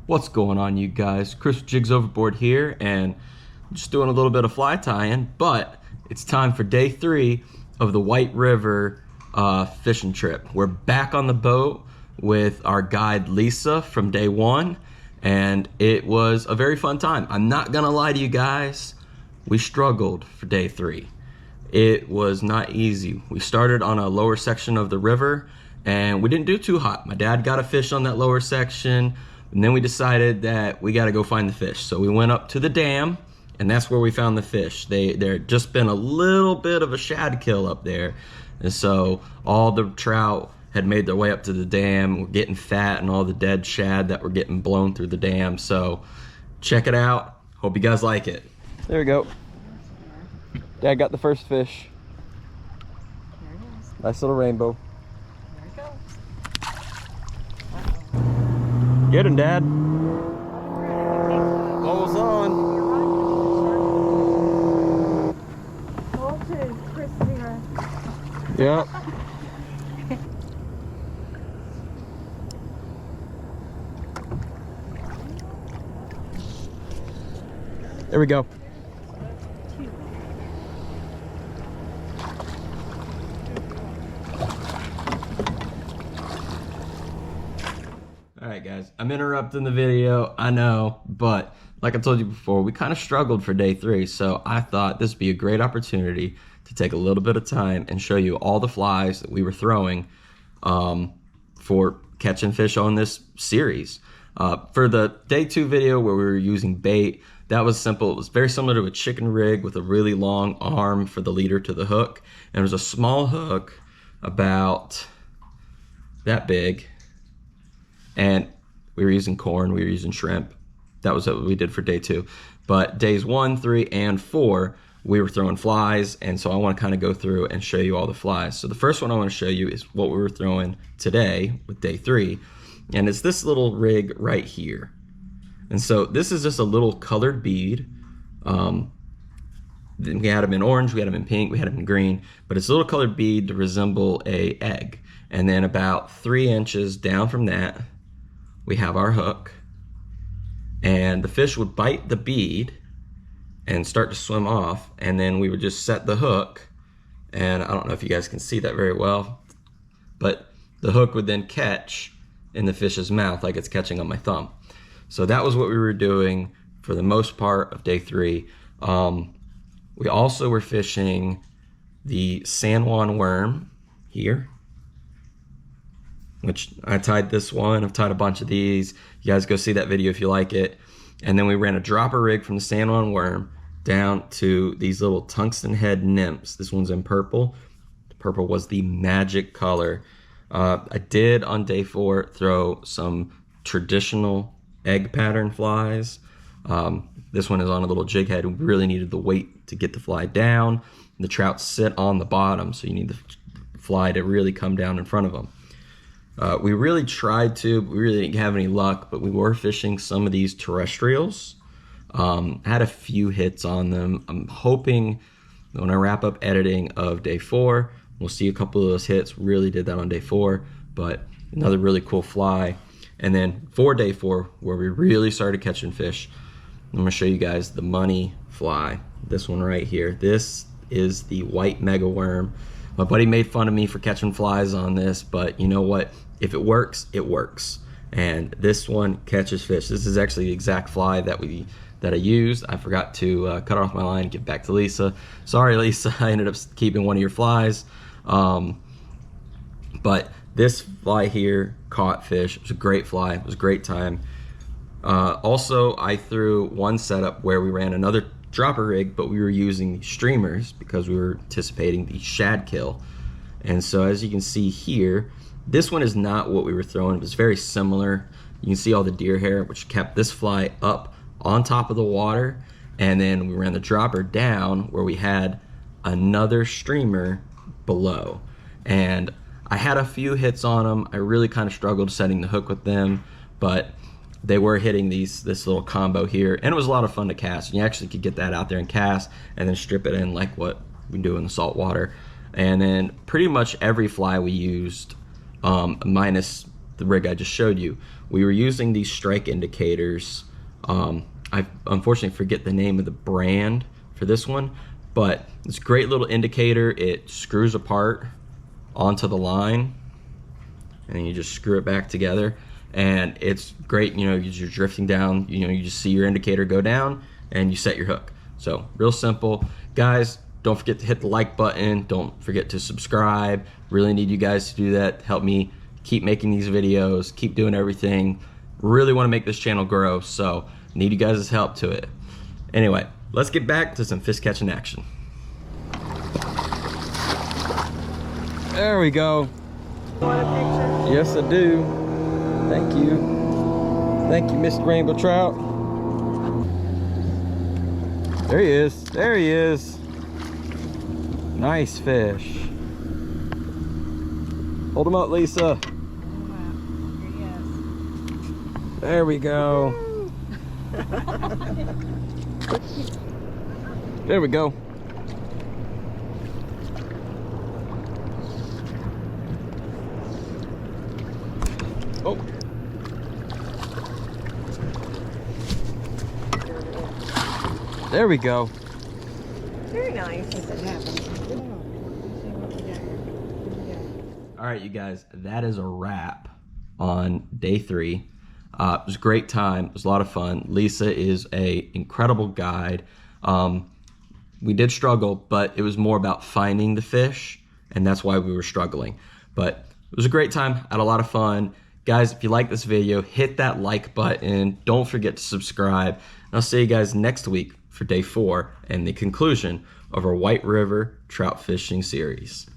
What's going on, you guys? Chris Jigs Overboard here, and just doing a little bit of fly tying, but it's time for day 3 of the White River fishing trip. We're back on the boat with our guide Lisa from day 1, and it was a very fun time. I'm not gonna lie to you guys, we struggled for day 3. It was not easy. We started on a lower section of the river, and we didn't do too hot. My dad got a fish on that lower section, and then we decided that we got to go find the fish. So we went up to the dam, and that's where we found the fish. There had just been a little bit of a shad kill up there, and so all the trout had made their way up to the dam. We're getting fat and all the dead shad that were getting blown through the dam. So check it out. Hope you guys like it. There we go. Dad got the first fish. There it is. Nice little rainbow. There it goes. Get him, Dad. Almost on. Hold to Chris Zero. Yep. There we go. Alright guys, I'm interrupting the video, I know, but like I told you before, we kind of struggled for day 3, so I thought this would be a great opportunity to take a little bit of time and show you all the flies that we were throwing for catching fish on this series. For the day 2 video where we were using bait, that was simple. It was very similar to a chicken rig with a really long arm for the leader to the hook, and it was a small hook about that big. And we were using corn, we were using shrimp. That was what we did for day 2. But days 1, 3, and 4, we were throwing flies, and so I want to kind of go through and show you all the flies. So the first one I want to show you is what we were throwing today with day 3, and it's this little rig right here. And so this is just a little colored bead. We had them in orange, we had them in pink, we had them in green, but it's a little colored bead to resemble a egg. And then about 3 inches down from that, we have our hook, and the fish would bite the bead and start to swim off, and then we would just set the hook, and I don't know if you guys can see that very well, but the hook would then catch in the fish's mouth like it's catching on my thumb. So that was what we were doing for the most part of day 3. We also were fishing the San Juan worm here, which I tied this one. I've tied a bunch of these. You guys go see that video if you like it. And then we ran a dropper rig from the San Juan worm down to these little tungsten head nymphs. This one's in purple. Purple was the magic color. I did on day 4 throw some traditional egg pattern flies. This one is on a little jig head. We really needed the weight to get the fly down. The trout sit on the bottom, so you need the fly to really come down in front of them. We really tried to, but we really didn't have any luck, but we were fishing some of these terrestrials. Had a few hits on them. I'm hoping when I wrap up editing of day 4, we'll see a couple of those hits. Really did that on day 4, but another really cool fly. And then for day 4, where we really started catching fish, I'm gonna show you guys the money fly. This one right here. This is the white mega worm. My buddy made fun of me for catching flies on this, but you know what? If it works, it works. And this one catches fish. This is actually the exact fly that I used. I forgot to cut off my line and get back to Lisa. Sorry, Lisa, I ended up keeping one of your flies. But this fly here caught fish. It was a great fly. It was a great time. Also, I threw one setup where we ran another dropper rig, but we were using streamers because we were anticipating the shad kill. And so as you can see here, this one is not what we were throwing. It was very similar. You can see all the deer hair, which kept this fly up on top of the water. And then we ran the dropper down where we had another streamer below. And I had a few hits on them. I really kind of struggled setting the hook with them, but they were hitting this little combo here, and it was a lot of fun to cast. You actually could get that out there and cast and then strip it in like what we do in the salt water. And then pretty much every fly we used, minus the rig I just showed you, we were using these strike indicators. I unfortunately forget the name of the brand for this one, but it's a great little indicator. It screws apart onto the line, and then you just screw it back together. And it's great, you know, you're drifting down, you know, you just see your indicator go down and you set your hook. So real simple. Guys, don't forget to hit the like button. Don't forget to subscribe. Really need you guys to do that. Help me keep making these videos, keep doing everything. Really want to make this channel grow, so need you guys' help to it. Anyway, let's get back to some fish catching action. There we go. Want a picture? Yes, I do. Thank you. Thank you, Mr. Rainbow Trout. There he is. There he is. Nice fish. Hold him up, Lisa. There we go. There we go. Oh. There we go. Very nice. All right, you guys, that is a wrap on day 3. It was a great time. It was a lot of fun. Lisa is an incredible guide. We did struggle, but it was more about finding the fish, and that's why we were struggling. But it was a great time. I had a lot of fun. Guys, if you like this video, hit that like button. Don't forget to subscribe. And I'll see you guys next week for day 4 and the conclusion of our White River trout fishing series.